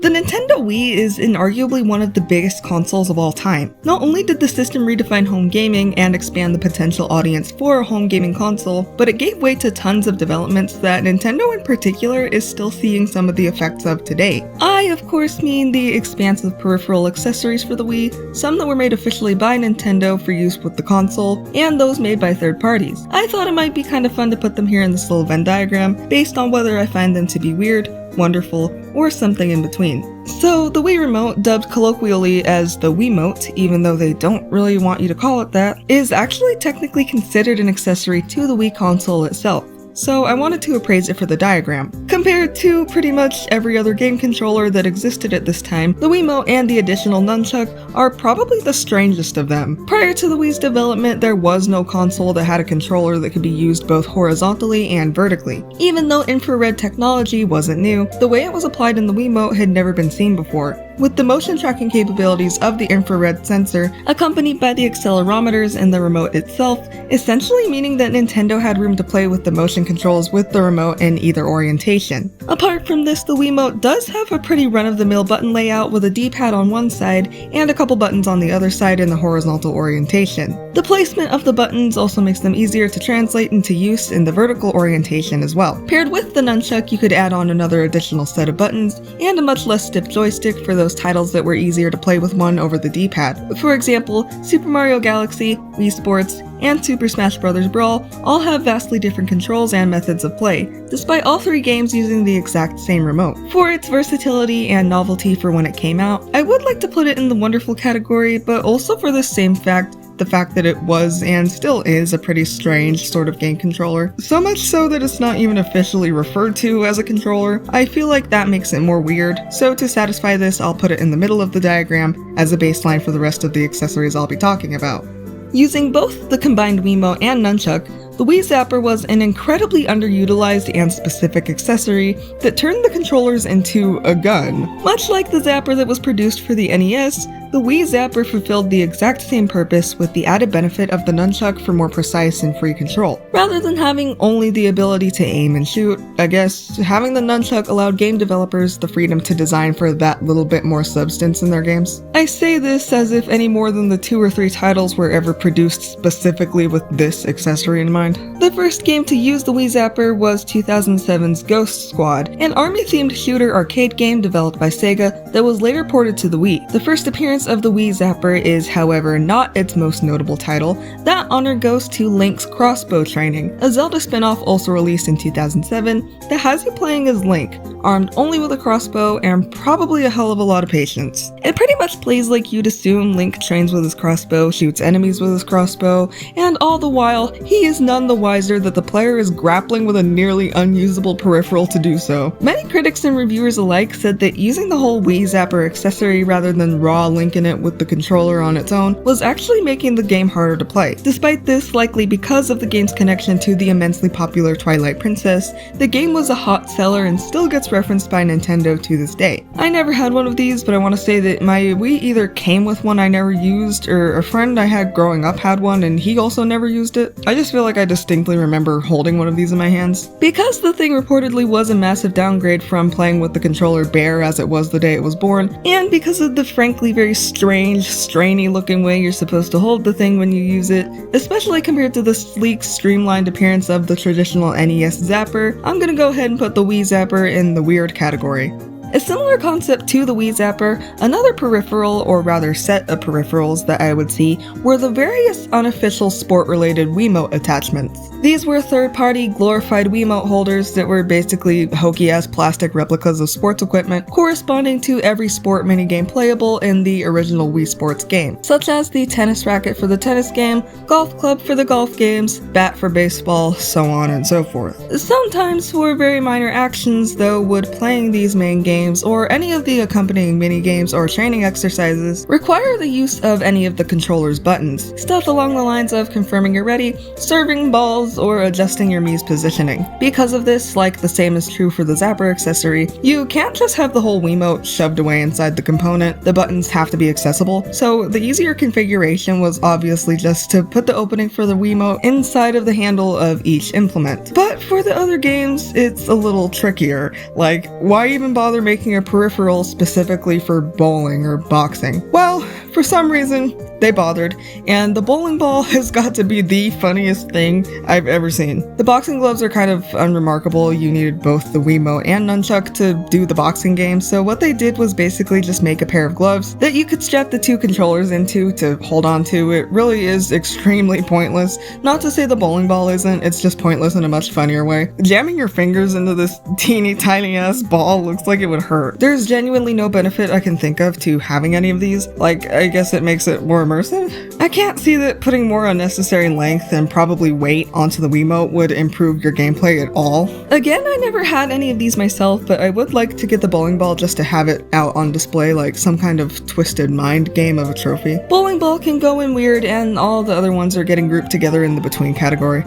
The Nintendo Wii is inarguably one of the biggest consoles of all time. Not only did the system redefine home gaming and expand the potential audience for a home gaming console, but it gave way to tons of developments that Nintendo in particular is still seeing some of the effects of today. I, of course, mean the expansive peripheral accessories for the Wii, some that were made officially by Nintendo for use with the console, and those made by third parties. I thought it might be kind of fun to put them here in this little Venn diagram, based on whether I find them to be weird, wonderful, or something in between. So the Wii Remote, dubbed colloquially as the Wiimote, even though they don't really want you to call it that, is actually technically considered an accessory to the Wii console itself. So I wanted to appraise it for the diagram. Compared to pretty much every other game controller that existed at this time, the Wiimote and the additional nunchuck are probably the strangest of them. Prior to the Wii's development, there was no console that had a controller that could be used both horizontally and vertically. Even though infrared technology wasn't new, the way it was applied in the Wiimote had never been seen before. With the motion tracking capabilities of the infrared sensor, accompanied by the accelerometers in the remote itself, essentially meaning that Nintendo had room to play with the motion controls with the remote in either orientation. Apart from this, the Wiimote does have a pretty run-of-the-mill button layout with a D-pad on one side and a couple buttons on the other side in the horizontal orientation. The placement of the buttons also makes them easier to translate into use in the vertical orientation as well. Paired with the nunchuck, you could add on another additional set of buttons and a much less stiff joystick for those titles that were easier to play with one over the D-pad. For example, Super Mario Galaxy, Wii Sports, and Super Smash Bros. Brawl all have vastly different controls and methods of play, despite all three games using the exact same remote. For its versatility and novelty for when it came out, I would like to put it in the wonderful category, but also for the same fact, the fact that it was and still is a pretty strange sort of game controller. So much so that it's not even officially referred to as a controller. I feel like that makes it more weird, so to satisfy this, I'll put it in the middle of the diagram as a baseline for the rest of the accessories I'll be talking about. Using both the combined Wiimote and nunchuck, the Wii Zapper was an incredibly underutilized and specific accessory that turned the controllers into a gun. Much like the Zapper that was produced for the NES, the Wii Zapper fulfilled the exact same purpose with the added benefit of the nunchuck for more precise and free control. Rather than having only the ability to aim and shoot, I guess having the nunchuck allowed game developers the freedom to design for that little bit more substance in their games. I say this as if any more than the 2 or 3 titles were ever produced specifically with this accessory in mind. The first game to use the Wii Zapper was 2007's Ghost Squad, an army-themed shooter arcade game developed by Sega that was later ported to the Wii. The first appearance of the Wii Zapper is, however, not its most notable title. That honor goes to Link's Crossbow Training, a Zelda spin-off also released in 2007 that has you playing as Link, armed only with a crossbow and probably a hell of a lot of patience. It pretty much plays like you'd assume Link trains with his crossbow, shoots enemies with his crossbow, and all the while, he is none the wiser that the player is grappling with a nearly unusable peripheral to do so. Many critics and reviewers alike said that using the whole Wii Zapper accessory rather than raw linking it with the controller on its own was actually making the game harder to play. Despite this, likely because of the game's connection to the immensely popular Twilight Princess, the game was a hot seller and still gets referenced by Nintendo to this day. I never had one of these, but I want to say that my Wii either came with one I never used, or a friend I had growing up had one and he also never used it. I just feel like I distinctly remember holding one of these in my hands. Because the thing reportedly was a massive downgrade from playing with the controller bare as it was the day it was born, and because of the frankly very strange, strainy looking way you're supposed to hold the thing when you use it, especially compared to the sleek, streamlined appearance of the traditional NES Zapper, I'm gonna go ahead and put the Wii Zapper in the weird category. A similar concept to the Wii Zapper, another peripheral, or rather set of peripherals that I would see, were the various unofficial sport-related Wiimote attachments. These were third-party, glorified Wiimote holders that were basically hokey-ass plastic replicas of sports equipment, corresponding to every sport minigame playable in the original Wii Sports game, such as the tennis racket for the tennis game, golf club for the golf games, bat for baseball, so on and so forth. Sometimes for very minor actions, though, would playing these main games or any of the accompanying mini-games or training exercises require the use of any of the controller's buttons. Stuff along the lines of confirming you're ready, serving balls, or adjusting your Mii's positioning. Because of this, like the same is true for the Zapper accessory, you can't just have the whole Wiimote shoved away inside the component, the buttons have to be accessible, so the easier configuration was obviously just to put the opening for the Wiimote inside of the handle of each implement. But for the other games, it's a little trickier. Like, why even bother making a peripheral specifically for bowling or boxing. Well, for some reason, they bothered, and the bowling ball has got to be the funniest thing I've ever seen. The boxing gloves are kind of unremarkable. You needed both the Wiimote and nunchuck to do the boxing game, so what they did was basically just make a pair of gloves that you could strap the two controllers into to hold on to. It really is extremely pointless. Not to say the bowling ball isn't, it's just pointless in a much funnier way. Jamming your fingers into this teeny tiny ass ball looks like it would hurt. There's genuinely no benefit I can think of to having any of these. Like, I guess it makes it more immersive? I can't see that putting more unnecessary length and probably weight onto the Wiimote would improve your gameplay at all. Again, I never had any of these myself, but I would like to get the bowling ball just to have it out on display like some kind of twisted mind game of a trophy. Bowling ball can go in weird, and all the other ones are getting grouped together in the between category.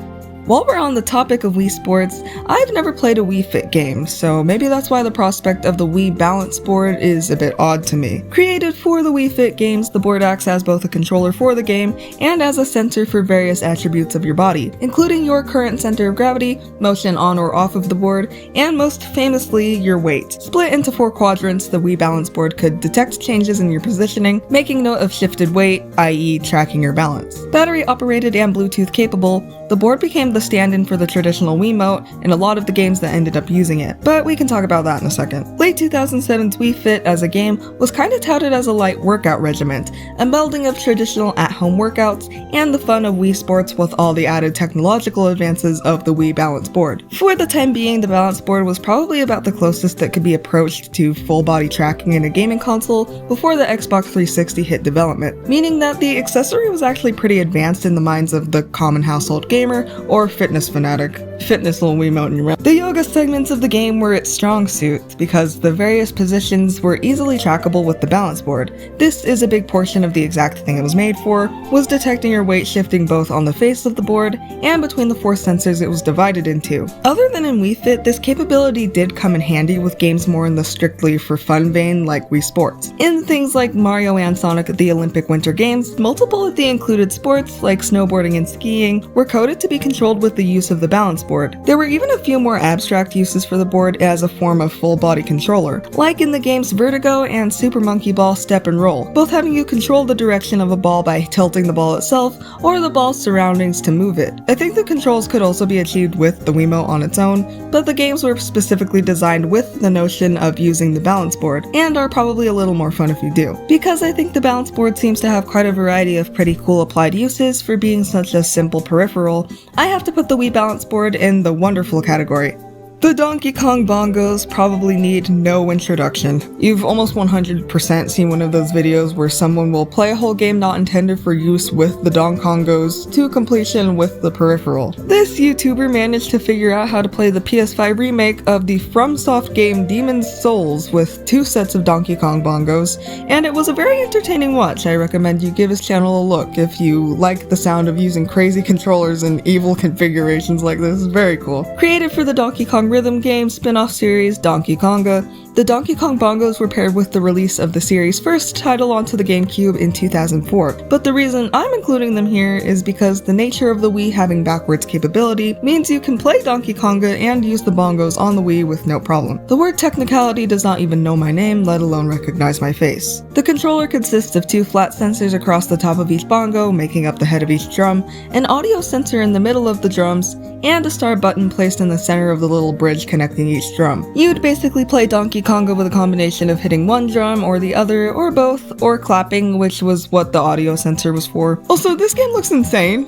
While we're on the topic of Wii Sports, I've never played a Wii Fit game, so maybe that's why the prospect of the Wii Balance board is a bit odd to me. Created for the Wii Fit games, the board acts as both a controller for the game and as a sensor for various attributes of your body, including your current center of gravity, motion on or off of the board, and most famously, your weight. Split into 4 quadrants, the Wii Balance board could detect changes in your positioning, making note of shifted weight, i.e. tracking your balance. Battery operated and Bluetooth capable, the board became the stand-in for the traditional Wiimote in a lot of the games that ended up using it, but we can talk about that in a second. Late 2007's Wii Fit as a game was kinda touted as a light workout regiment, a melding of traditional at-home workouts and the fun of Wii Sports with all the added technological advances of the Wii Balance board. For the time being, the Balance board was probably about the closest that could be approached to full-body tracking in a gaming console before the Xbox 360 hit development, meaning that the accessory was actually pretty advanced in the minds of the common household gamer or fitness fanatic. Fitness little Wiimote in your mouth. The yoga segments of the game were its strong suit because the various positions were easily trackable with the balance board. This is a big portion of the exact thing it was made for, was detecting your weight shifting both on the face of the board and between the 4 sensors it was divided into. Other than in Wii Fit, this capability did come in handy with games more in the strictly for fun vein like Wii Sports. In things like Mario and Sonic at the Olympic Winter Games, multiple of the included sports like snowboarding and skiing were coded to be controlled with the use of the balance board. There were even a few more abstract uses for the board as a form of full-body controller, like in the games Vertigo and Super Monkey Ball Step and Roll, both having you control the direction of a ball by tilting the ball itself or the ball's surroundings to move it. I think the controls could also be achieved with the Wiimote on its own, but the games were specifically designed with the notion of using the balance board, and are probably a little more fun if you do. Because I think the balance board seems to have quite a variety of pretty cool applied uses for being such a simple peripheral, I have to put the Wii Balance board in the wonderful category. The Donkey Kong bongos probably need no introduction. You've almost 100% seen one of those videos where someone will play a whole game not intended for use with the Donkey Kongos to completion with the peripheral. This YouTuber managed to figure out how to play the PS5 remake of the FromSoft game Demon's Souls with 2 sets of Donkey Kong bongos, and it was a very entertaining watch. I recommend you give his channel a look if you like the sound of using crazy controllers and evil configurations like this. It's very cool. Created for the Donkey Kong rhythm game spin-off series Donkey Konga, the Donkey Kong bongos were paired with the release of the series' first title onto the GameCube in 2004, but the reason I'm including them here is because the nature of the Wii having backwards capability means you can play Donkey Konga and use the bongos on the Wii with no problem. The word technicality does not even know my name, let alone recognize my face. The controller consists of 2 flat sensors across the top of each bongo, making up the head of each drum, an audio sensor in the middle of the drums, and a start button placed in the center of the little bridge connecting each drum. You'd basically play Donkey Konga with a combination of hitting one drum or the other, or both, or clapping, which was what the audio sensor was for. Also, this game looks insane.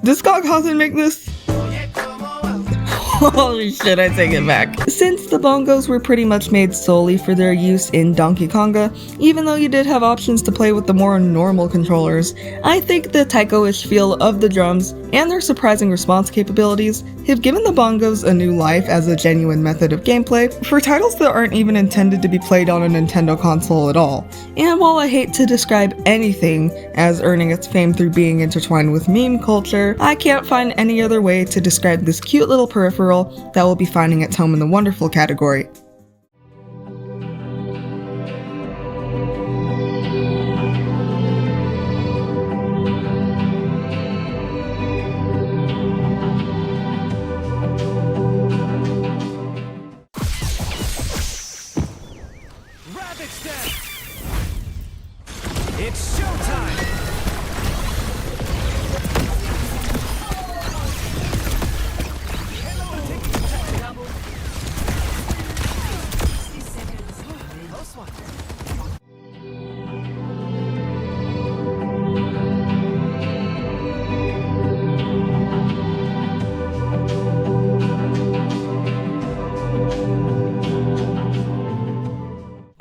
Did Scott Cawthon make this? Holy shit, I take it back. Since the bongos were pretty much made solely for their use in Donkey Konga, even though you did have options to play with the more normal controllers, I think the taiko-ish feel of the drums and their surprising response capabilities have given the bongos a new life as a genuine method of gameplay for titles that aren't even intended to be played on a Nintendo console at all. And while I hate to describe anything as earning its fame through being intertwined with meme culture, I can't find any other way to describe this cute little peripheral that will be finding its home in the wonderful category.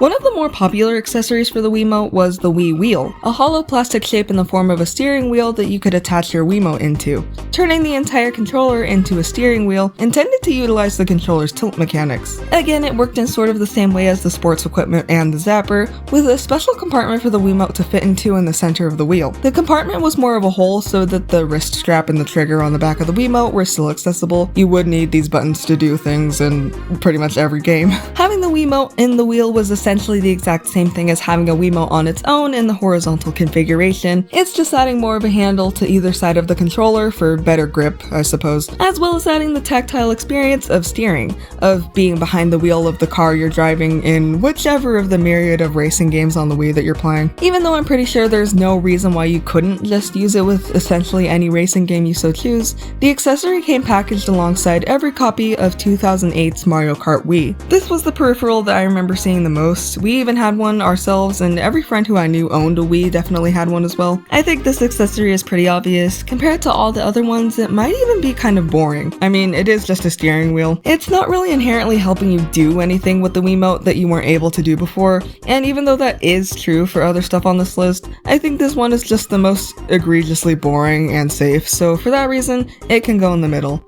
One of the more popular accessories for the Wiimote was the Wii Wheel, a hollow plastic shape in the form of a steering wheel that you could attach your Wiimote into, turning the entire controller into a steering wheel intended to utilize the controller's tilt mechanics. Again, it worked in sort of the same way as the sports equipment and the zapper, with a special compartment for the Wiimote to fit into in the center of the wheel. The compartment was more of a hole so that the wrist strap and the trigger on the back of the Wiimote were still accessible. You would need these buttons to do things in pretty much every game. Having the Wiimote in the wheel was essentially the exact same thing as having a Wiimote on its own in the horizontal configuration. It's just adding more of a handle to either side of the controller for better grip, I suppose, as well as adding the tactile experience of steering, of being behind the wheel of the car you're driving in whichever of the myriad of racing games on the Wii that you're playing. Even though I'm pretty sure there's no reason why you couldn't just use it with essentially any racing game you so choose, the accessory came packaged alongside every copy of 2008's Mario Kart Wii. This was the peripheral that I remember seeing the most. We even had one ourselves, and every friend who I knew owned a Wii definitely had one as well. I think this accessory is pretty obvious. Compared to all the other ones, it might even be kind of boring. I mean, it is just a steering wheel. It's not really inherently helping you do anything with the Wiimote that you weren't able to do before, and even though that is true for other stuff on this list, I think this one is just the most egregiously boring and safe, so for that reason, it can go in the middle.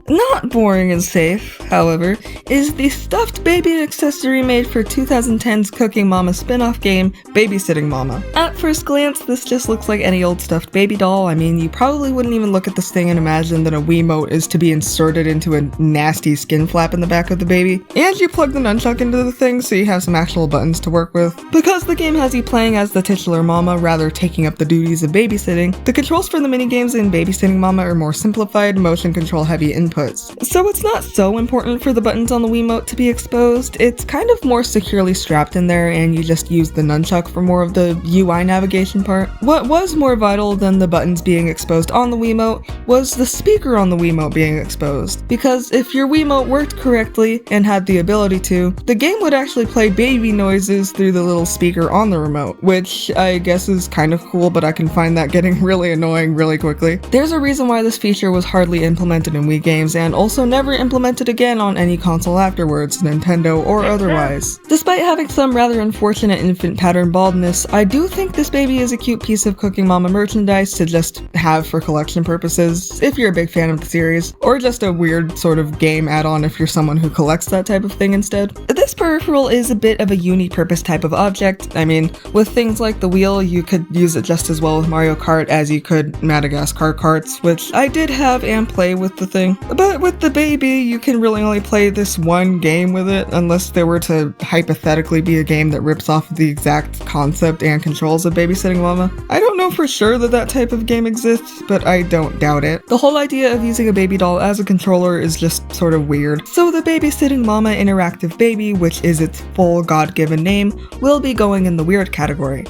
Not boring and safe, however, is the stuffed baby accessory made for 2010's Cooking Mama spin-off game, Babysitting Mama. At first glance, this just looks like any old stuffed baby doll. I mean, you probably wouldn't even look at this thing and imagine that a Wiimote is to be inserted into a nasty skin flap in the back of the baby. And you plug the nunchuck into the thing so you have some actual buttons to work with. Because the game has you playing as the titular mama rather taking up the duties of babysitting, the controls for the minigames in Babysitting Mama are more simplified, motion control heavy inputs. So it's not so important for the buttons on the Wiimote to be exposed. It's kind of more securely strapped in there and you just use the nunchuck for more of the UI navigation part. What was more vital than the buttons being exposed on the Wiimote was the speaker on the Wiimote being exposed. Because if your Wiimote worked correctly and had the ability to, the game would actually play baby noises through the little speaker on the remote, which I guess is kind of cool, but I can find that getting really annoying really quickly. There's a reason why this feature was hardly implemented in Wii games and also never implemented again on any console afterwards, Nintendo or otherwise. Despite having some rather unfortunate infant pattern baldness, I do think this baby is a cute piece of Cooking Mama merchandise to just have for collection purposes, if you're a big fan of the series, or just a weird sort of game add-on if you're someone who collects that type of thing instead. This peripheral is a bit of a uni-purpose type of object. I mean, with things like the wheel, you could use it just as well with Mario Kart as you could Madagascar carts, which I did have and play with the thing. But with the baby, you can really only play this one game with it, unless there were to hypothetically be a game that rips off the exact concept and controls of Babysitting Mama. I don't know for sure that that type of game exists, but I don't doubt it. The whole idea of using a baby doll as a controller is just sort of weird. So the Babysitting Mama Interactive Baby, which is its full God-given name, will be going in the weird category.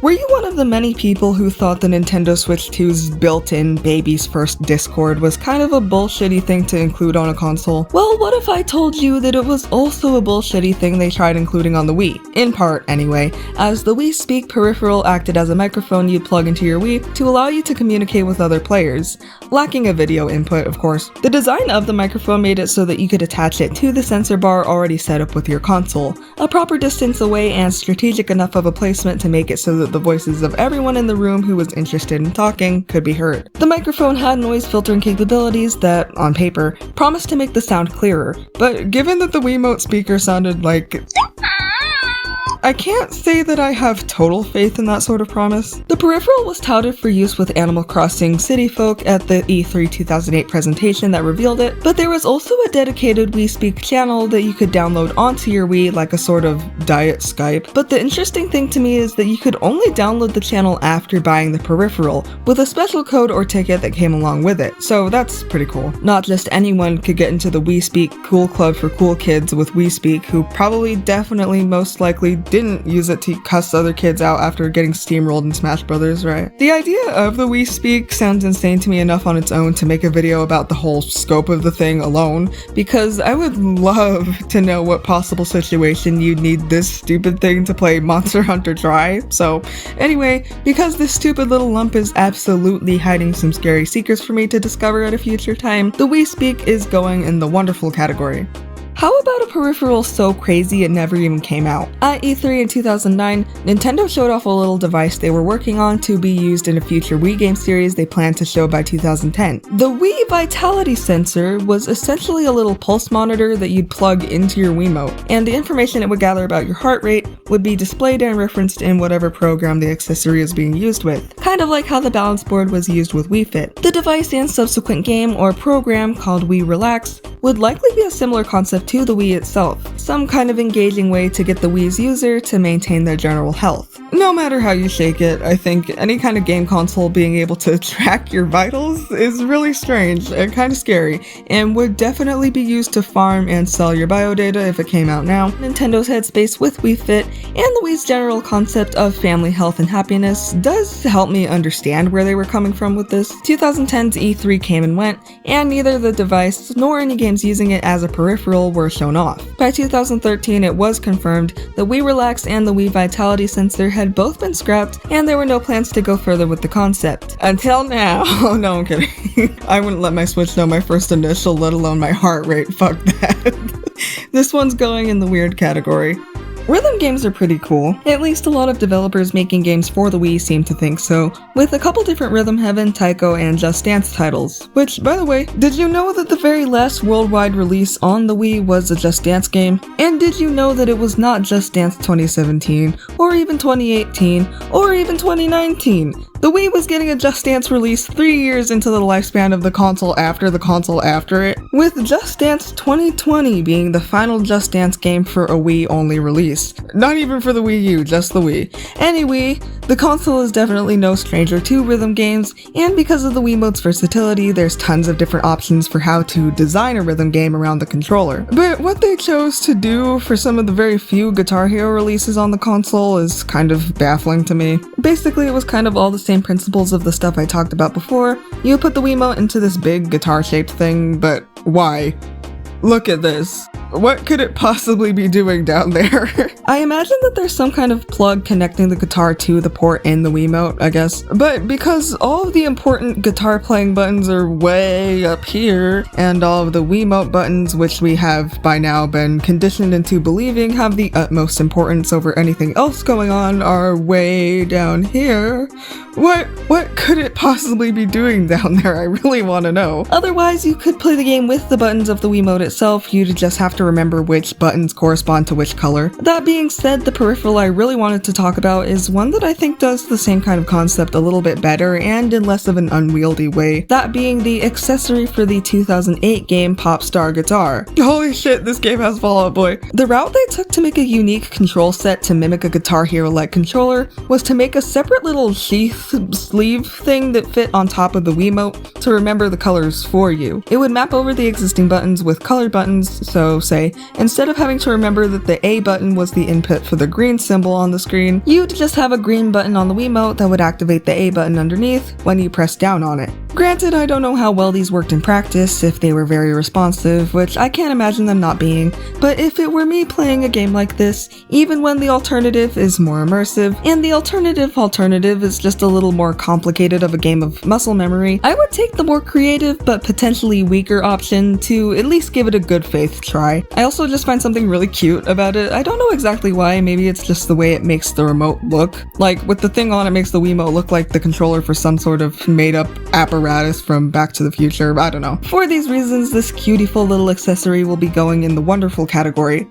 Were you one of the many people who thought the Nintendo Switch 2's built-in Baby's First Discord was kind of a bullshitty thing to include on a console? Well, what if I told you that it was also a bullshitty thing they tried including on the Wii? In part, anyway, as the Wii Speak peripheral acted as a microphone you'd plug into your Wii to allow you to communicate with other players, lacking a video input, of course. The design of the microphone made it so that you could attach it to the sensor bar already set up with your console, a proper distance away and strategic enough of a placement to make it so that the voices of everyone in the room who was interested in talking could be heard. The microphone had noise filtering capabilities that, on paper, promised to make the sound clearer, but given that the Wiimote speaker sounded like I can't say that I have total faith in that sort of promise. The peripheral was touted for use with Animal Crossing City Folk at the E3 2008 presentation that revealed it, but there was also a dedicated Wii Speak channel that you could download onto your Wii like a sort of diet Skype. But the interesting thing to me is that you could only download the channel after buying the peripheral, with a special code or ticket that came along with it, so that's pretty cool. Not just anyone could get into the Wii Speak Cool Club for cool kids with Wii Speak who probably definitely most likely didn't use it to cuss other kids out after getting steamrolled in Smash Brothers, right? The idea of the Wii Speak sounds insane to me enough on its own to make a video about the whole scope of the thing alone, because I would love to know what possible situation you'd need this stupid thing to play Monster Hunter Dry. So anyway, because this stupid little lump is absolutely hiding some scary secrets for me to discover at a future time, the Wii Speak is going in the wonderful category. How about a peripheral so crazy it never even came out? At E3 in 2009, Nintendo showed off a little device they were working on to be used in a future Wii game series they planned to show by 2010. The Wii Vitality Sensor was essentially a little pulse monitor that you'd plug into your Wiimote, and the information it would gather about your heart rate would be displayed and referenced in whatever program the accessory is being used with, kind of like how the balance board was used with Wii Fit. The device and subsequent game or program called Wii Relax would likely be a similar concept to the Wii itself, some kind of engaging way to get the Wii's user to maintain their general health. No matter how you shake it, I think any kind of game console being able to track your vitals is really strange and kind of scary, and would definitely be used to farm and sell your biodata if it came out now. Nintendo's headspace with Wii Fit and the Wii's general concept of family health and happiness does help me understand where they were coming from with this. 2010's E3 came and went, and neither the device nor any games using it as a peripheral were shown off. By 2013, it was confirmed that Wii Relax and the Wii Vitality Sensor had both been scrapped, and there were no plans to go further with the concept. Until now. Oh no, I'm kidding. I wouldn't let my Switch know my first initial, let alone my heart rate. Fuck that. This one's going in the weird category. Rhythm games are pretty cool. At least a lot of developers making games for the Wii seem to think so, with a couple different Rhythm Heaven, Taiko, and Just Dance titles. Which, by the way, did you know that the very last worldwide release on the Wii was a Just Dance game? And did you know that it was not Just Dance 2017, or even 2018, or even 2019? The Wii was getting a Just Dance release 3 years into the lifespan of the console after it, with Just Dance 2020 being the final Just Dance game for a Wii-only release. Not even for the Wii U, just the Wii. Anyway, the console is definitely no stranger to rhythm games, and because of the Wiimote's versatility, there's tons of different options for how to design a rhythm game around the controller. But what they chose to do for some of the very few Guitar Hero releases on the console is kind of baffling to me. Basically, it was kind of all the same principles of the stuff I talked about before. You put the Wiimote into this big guitar-shaped thing, but why? Look at this. What could it possibly be doing down there? I imagine that there's some kind of plug connecting the guitar to the port in the Wiimote, I guess. But because all of the important guitar playing buttons are way up here, and all of the Wiimote buttons, which we have by now been conditioned into believing have the utmost importance over anything else going on, are way down here, what could it possibly be doing down there? I really want to know. Otherwise, you could play the game with the buttons of the Wiimote itself. You'd just have to remember which buttons correspond to which color. That being said, the peripheral I really wanted to talk about is one that I think does the same kind of concept a little bit better and in less of an unwieldy way. That being the accessory for the 2008 game Pop Star Guitar. Holy shit, this game has Fall Out Boy. The route they took to make a unique control set to mimic a Guitar Hero-like controller was to make a separate little sheath sleeve thing that fit on top of the Wiimote to remember the colors for you. It would map over the existing buttons with colored buttons, so say, instead of having to remember that the A button was the input for the green symbol on the screen, you'd just have a green button on the Wiimote that would activate the A button underneath when you press down on it. Granted, I don't know how well these worked in practice, if they were very responsive, which I can't imagine them not being, but if it were me playing a game like this, even when the alternative is more immersive, and the alternative is just a little more complicated of a game of muscle memory, I would take the more creative but potentially weaker option to at least give it a good faith try. I also just find something really cute about it. I don't know exactly why, maybe it's just the way it makes the remote look. Like, with the thing on, it makes the Wiimote look like the controller for some sort of made-up apparatus from Back to the Future, I don't know. For these reasons, this cutiful little accessory will be going in the wonderful category.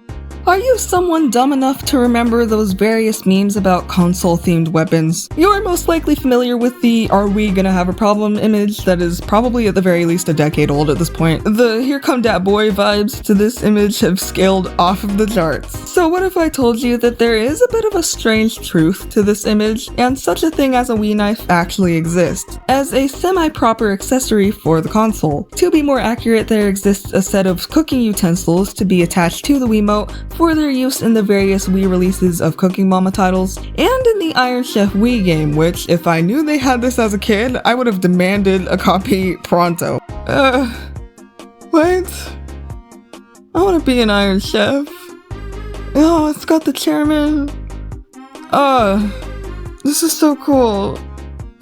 Are you someone dumb enough to remember those various memes about console-themed weapons? You're most likely familiar with the "are we gonna have a problem" image that is probably at the very least a decade old at this point. The "here come dat boy" vibes to this image have scaled off of the charts. So what if I told you that there is a bit of a strange truth to this image, and such a thing as a Wii knife actually exists, as a semi-proper accessory for the console? To be more accurate, there exists a set of cooking utensils to be attached to the Wiimote for their use in the various Wii releases of Cooking Mama titles, and in the Iron Chef Wii game, which, if I knew they had this as a kid, I would have demanded a copy pronto. What? I want to be an Iron Chef. Oh, it's got the chairman. This is so cool.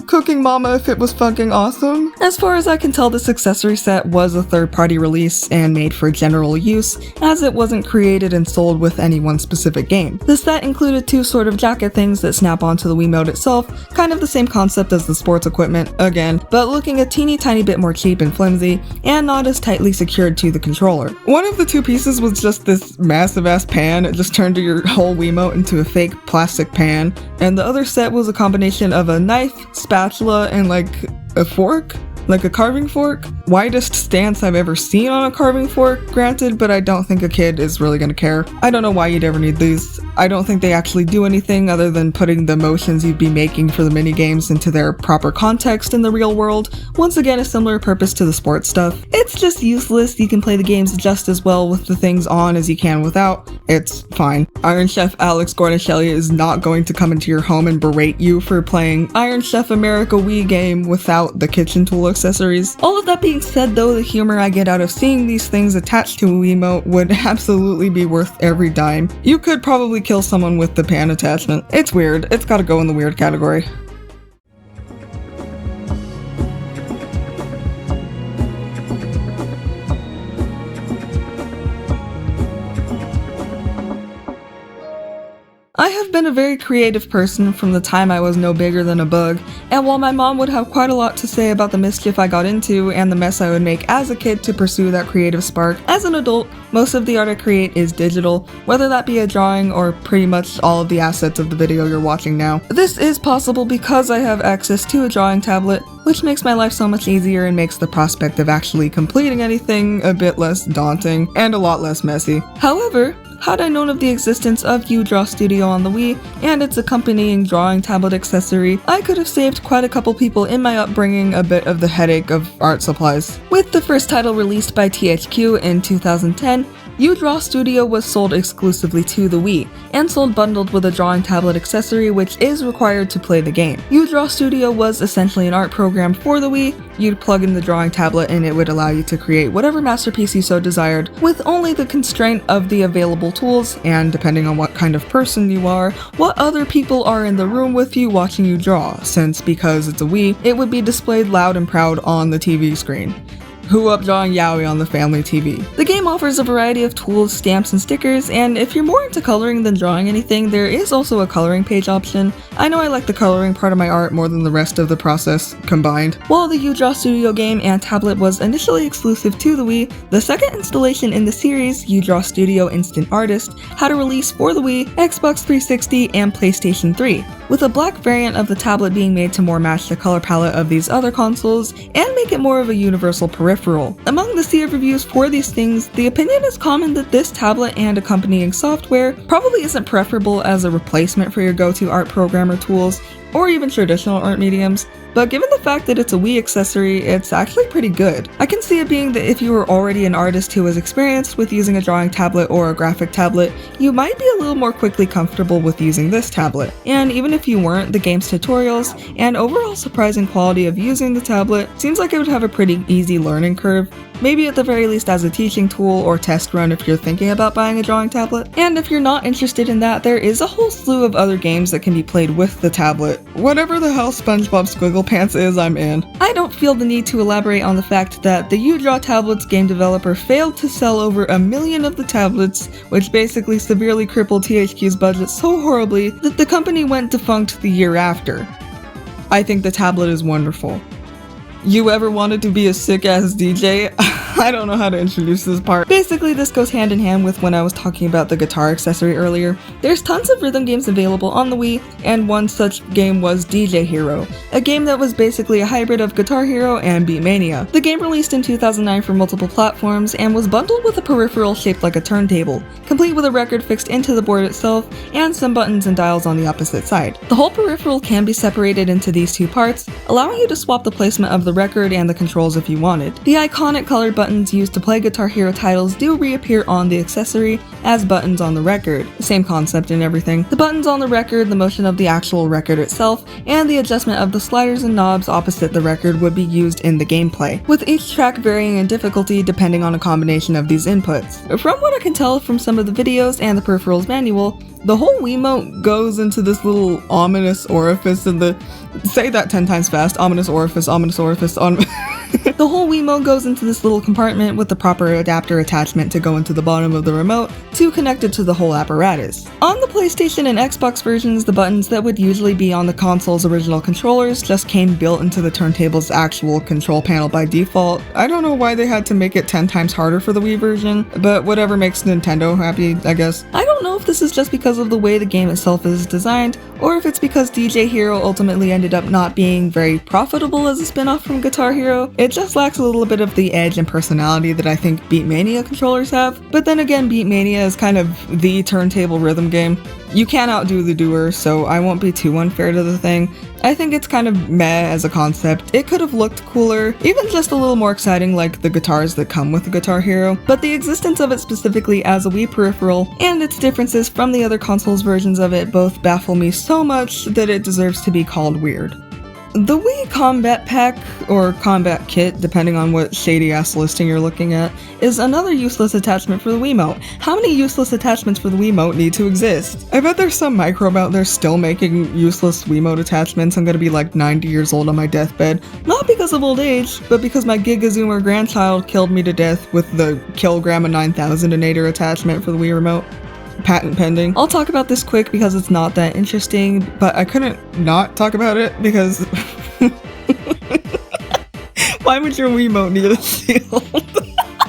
cooking mama if it was fucking awesome. As far as I can tell, this accessory set was a third-party release and made for general use, as it wasn't created and sold with any one specific game. The set included two sort of jacket things that snap onto the Wiimote itself, kind of the same concept as the sports equipment, again, but looking a teeny tiny bit more cheap and flimsy, and not as tightly secured to the controller. One of the two pieces was just this massive ass pan. It just turned your whole Wiimote into a fake plastic pan, and the other set was a combination of a knife, spatula, and like a fork? Like a carving fork? Widest stance I've ever seen on a carving fork, granted, but I don't think a kid is really gonna care. I don't know why you'd ever need these. I don't think they actually do anything other than putting the motions you'd be making for the minigames into their proper context in the real world. Once again, a similar purpose to the sports stuff. It's just useless. You can play the games just as well with the things on as you can without. It's fine. Iron Chef Alex Gordon-Shelley is not going to come into your home and berate you for playing Iron Chef America Wii game without the kitchen tool accessories. All of that being said though, the humor I get out of seeing these things attached to a Wiimote would absolutely be worth every dime. You could probably kill someone with the pan attachment. It's weird. It's gotta go in the weird category. I have been a very creative person from the time I was no bigger than a bug, and while my mom would have quite a lot to say about the mischief I got into and the mess I would make as a kid to pursue that creative spark, as an adult, most of the art I create is digital, whether that be a drawing or pretty much all of the assets of the video you're watching now. This is possible because I have access to a drawing tablet, which makes my life so much easier and makes the prospect of actually completing anything a bit less daunting and a lot less messy. However, had I known of the existence of Udraw Studio on the Wii and its accompanying drawing tablet accessory, I could have saved quite a couple people in my upbringing a bit of the headache of art supplies. With the first title released by THQ in 2010, Udraw Studio was sold exclusively to the Wii, and sold bundled with a drawing tablet accessory which is required to play the game. Udraw Studio was essentially an art program for the Wii. You'd plug in the drawing tablet and it would allow you to create whatever masterpiece you so desired, with only the constraint of the available tools, and depending on what kind of person you are, what other people are in the room with you watching you draw, since because it's a Wii, it would be displayed loud and proud on the TV screen. Who up drawing yaoi on the family TV? The game offers a variety of tools, stamps, and stickers, and if you're more into coloring than drawing anything, there is also a coloring page option. I know I like the coloring part of my art more than the rest of the process combined. While the Udraw Studio game and tablet was initially exclusive to the Wii, the second installation in the series, Udraw Studio Instant Artist, had a release for the Wii, Xbox 360, and PlayStation 3, with a black variant of the tablet being made to more match the color palette of these other consoles and make it more of a universal peripheral. Among the sea of reviews for these things, the opinion is common that this tablet and accompanying software probably isn't preferable as a replacement for your go-to art programmer tools, or even traditional art mediums, but given the fact that it's a Wii accessory, it's actually pretty good. I can see it being that if you were already an artist who was experienced with using a drawing tablet or a graphic tablet, you might be a little more quickly comfortable with using this tablet. And even if you weren't, the game's tutorials and overall surprising quality of using the tablet seems like it would have a pretty easy learning curve, maybe at the very least as a teaching tool or test run if you're thinking about buying a drawing tablet. And if you're not interested in that, there is a whole slew of other games that can be played with the tablet. Whatever the hell SpongeBob SquigglePants is, I'm in. I don't feel the need to elaborate on the fact that the Udraw tablet's game developer failed to sell over 1 million of the tablets, which basically severely crippled THQ's budget so horribly that the company went defunct the year after. I think the tablet is wonderful. You ever wanted to be a sick-ass DJ? I don't know how to introduce this part. Basically, this goes hand in hand with when I was talking about the guitar accessory earlier. There's tons of rhythm games available on the Wii, and one such game was DJ Hero, a game that was basically a hybrid of Guitar Hero and Beatmania. The game released in 2009 for multiple platforms and was bundled with a peripheral shaped like a turntable, complete with a record fixed into the board itself and some buttons and dials on the opposite side. The whole peripheral can be separated into these two parts, allowing you to swap the placement of the record and the controls if you wanted. The iconic colored buttons buttons used to play Guitar Hero titles do reappear on the accessory as buttons on the record. Same concept and everything. The buttons on the record, the motion of the actual record itself, and the adjustment of the sliders and knobs opposite the record would be used in the gameplay, with each track varying in difficulty depending on a combination of these inputs. From what I can tell from some of the videos and the peripherals manual, the whole Wiimote goes into this little ominous orifice in the... Say that 10 times fast. Ominous orifice, ominous orifice, The whole Wiimote goes into this little compartment with the proper adapter attachment to go into the bottom of the remote to connect it to the whole apparatus. On the PlayStation and Xbox versions, the buttons that would usually be on the console's original controllers just came built into the turntable's actual control panel by default. I don't know why they had to make it 10 times harder for the Wii version, but whatever makes Nintendo happy, I guess. I don't know if this is just because of the way the game itself is designed, or if it's because DJ Hero ultimately ended up not being very profitable as a spin-off from Guitar Hero. It just lacks a little bit of the edge and personality that I think Beatmania controllers have. But then again, Beatmania is kind of the turntable rhythm game. You can't outdo the doer, so I won't be too unfair to the thing. I think it's kind of meh as a concept. It could have looked cooler, even just a little more exciting like the guitars that come with the Guitar Hero, but the existence of it specifically as a Wii peripheral and its differences from the other consoles versions of it both baffle me so much that it deserves to be called weird. The Wii Combat Pack, or Combat Kit, depending on what shady-ass listing you're looking at, is another useless attachment for the Wiimote. How many useless attachments for the Wiimote need to exist? I bet there's some microbe out there still making useless Wiimote attachments. I'm gonna be like 90 years old on my deathbed. Not because of old age, but because my Gigazoomer grandchild killed me to death with the Kilgramma 9000 attachment for the Wii Remote. Patent pending. I'll talk about this quick because it's not that interesting, but I couldn't not talk about it because why would your Wiimote need a shield?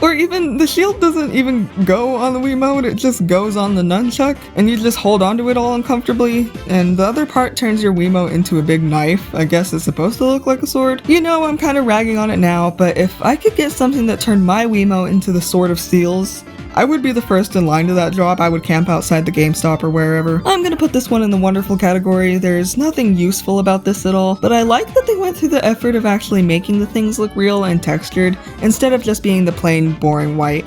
Or even, the shield doesn't even go on the Wiimote, it just goes on the nunchuck, and you just hold onto it all uncomfortably, and the other part turns your Wiimote into a big knife. I guess it's supposed to look like a sword. You know, I'm kind of ragging on it now, but if I could get something that turned my Wiimote into the Sword of Seals, I would be the first in line to that job. I would camp outside the GameStop or wherever. I'm gonna put this one in the wonderful category. There's nothing useful about this at all, but I like that they went through the effort of actually making the things look real and textured, instead of just being the plain, boring white.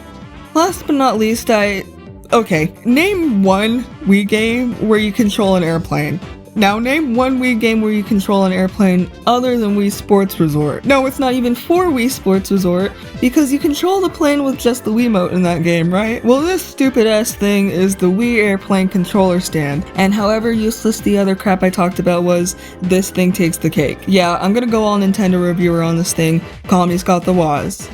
Last but not least, okay, name one Wii game where you control an airplane. Now name one Wii game where you control an airplane other than Wii Sports Resort. No, it's not even for Wii Sports Resort, because you control the plane with just the Wiimote in that game, right? Well, this stupid ass thing is the Wii Airplane controller stand, and however useless the other crap I talked about was, this thing takes the cake. Yeah, I'm gonna go all Nintendo reviewer on this thing, call me Scott the Woz,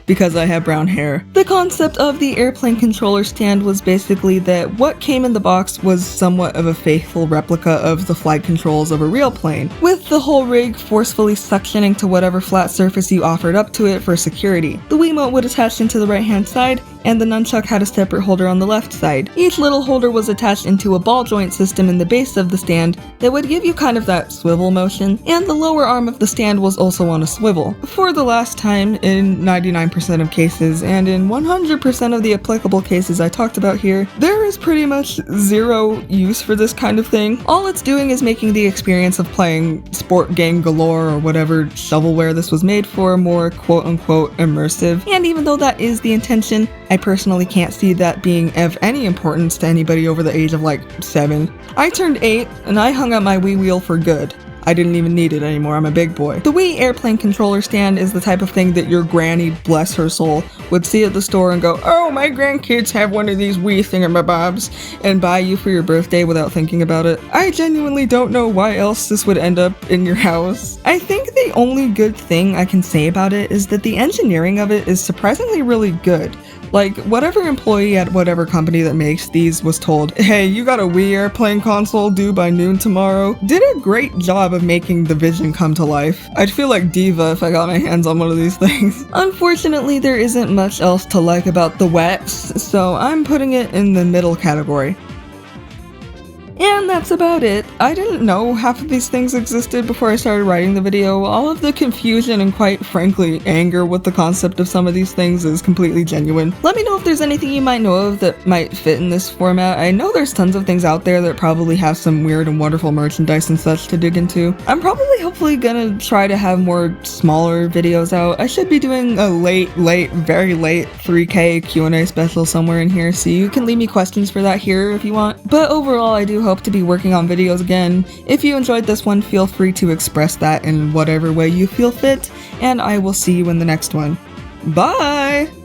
because I have brown hair. The concept of the airplane controller stand was basically that what came in the box was somewhat of a faithful replica of the flight controls of a real plane, with the whole rig forcefully suctioning to whatever flat surface you offered up to it for security. The Wiimote would attach into the right hand side, and the nunchuck had a separate holder on the left side. Each little holder was attached into a ball joint system in the base of the stand that would give you kind of that swivel motion, and the lower arm of the stand was also on a swivel. For the last time, in 99% of cases, and in 100% of the applicable cases I talked about here, there is pretty much zero use for this kind of thing. All it's doing is making the experience of playing Sport Game Galore or whatever shovelware this was made for more quote-unquote immersive, and even though that is the intention, I personally can't see that being of any importance to anybody over the age of like 7. I turned 8 and I hung up my Wii wheel for good. I didn't even need it anymore, I'm a big boy. The Wii airplane controller stand is the type of thing that your granny, bless her soul, would see at the store and go, "Oh, my grandkids have one of these Wii thingamabobs," and buy you for your birthday without thinking about it. I genuinely don't know why else this would end up in your house. I think the only good thing I can say about it is that the engineering of it is surprisingly really good. Like, whatever employee at whatever company that makes these was told, "Hey, you got a Wii airplane console due by noon tomorrow," did a great job of making the vision come to life. I'd feel like Diva if I got my hands on one of these things. Unfortunately, there isn't much else to like about the WETs, so I'm putting it in the middle category. And that's about it. I didn't know half of these things existed before I started writing the video. All of the confusion and quite frankly anger with the concept of some of these things is completely genuine. Let me know if there's anything you might know of that might fit in this format. I know there's tons of things out there that probably have some weird and wonderful merchandise and such to dig into. I'm probably hopefully gonna try to have more smaller videos out. I should be doing a very late 3K Q&A special somewhere in here, so you can leave me questions for that here if you want. But overall, I do hope to be working on videos again. If you enjoyed this one, feel free to express that in whatever way you feel fit, and I will see you in the next one. Bye!